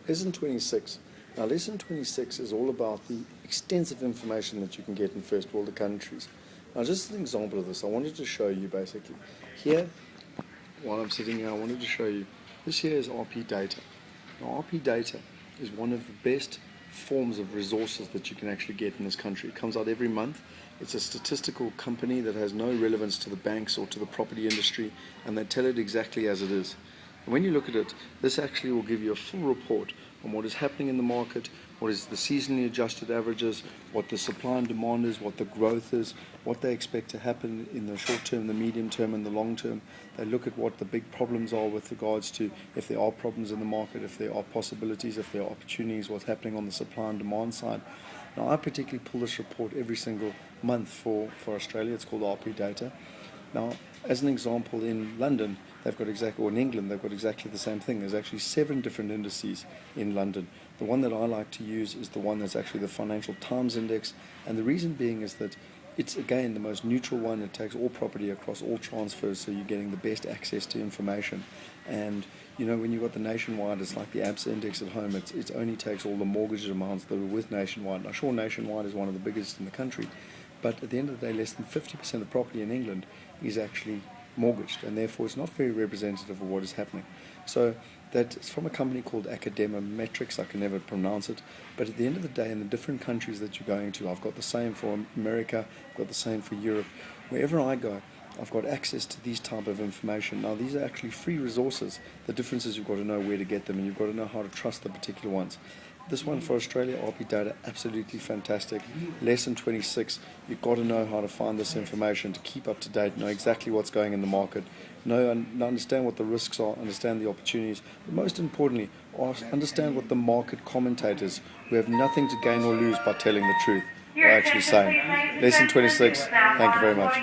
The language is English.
Lesson 26. Now, Lesson 26 is all about the extensive information that you can get in first world countries. Now, just an example of this, I wanted to show you basically. Here, while I'm sitting here, I wanted to show you, this here is RP data. Now, RP data is one of the best forms of resources that you can actually get in this country. It comes out every month. It's a statistical company that has no relevance to the banks or to the property industry, and they tell it exactly as it is. And when you look at it, this actually will give you a full report on what is happening in the market, what is the seasonally adjusted averages, what the supply and demand is, what the growth is, what they expect to happen in the short term, the medium term, and the long term. They look at what the big problems are with regards to if there are problems in the market, if there are possibilities, if there are opportunities, what's happening on the supply and demand side. Now, I particularly pull this report every single month for Australia. It's called RP data. Now, as an example, in London, or in England, they've got exactly the same thing. There's actually 7 different indices in London. The one that I like to use is the one that's actually the Financial Times Index, and the reason being is that it's, again, the most neutral one. It takes all property across all transfers, so you're getting the best access to information. And, you know, when you've got the Nationwide, it's like the ABSA index at home. It only takes all the mortgage amounts that are with Nationwide. Now, sure, Nationwide is one of the biggest in the country, but at the end of the day, less than 50% of property in England is actually mortgaged, and therefore it's not very representative of what is happening. So that's from a company called Metrics. I can never pronounce it, but at the end of the day, in the different countries that you're going to, I've got the same for America, I've got the same for Europe. Wherever I go, I've got access to these type of information. Now, these are actually free resources. The difference is you've got to know where to get them, and you've got to know how to trust the particular ones. This one for Australia, RP data, absolutely fantastic. Lesson 26, you've got to know how to find this information to keep up to date, know exactly what's going in the market, understand what the risks are, understand the opportunities, but most importantly, understand what the market commentators, who have nothing to gain or lose by telling the truth, are actually saying. Lesson 26, thank you very much.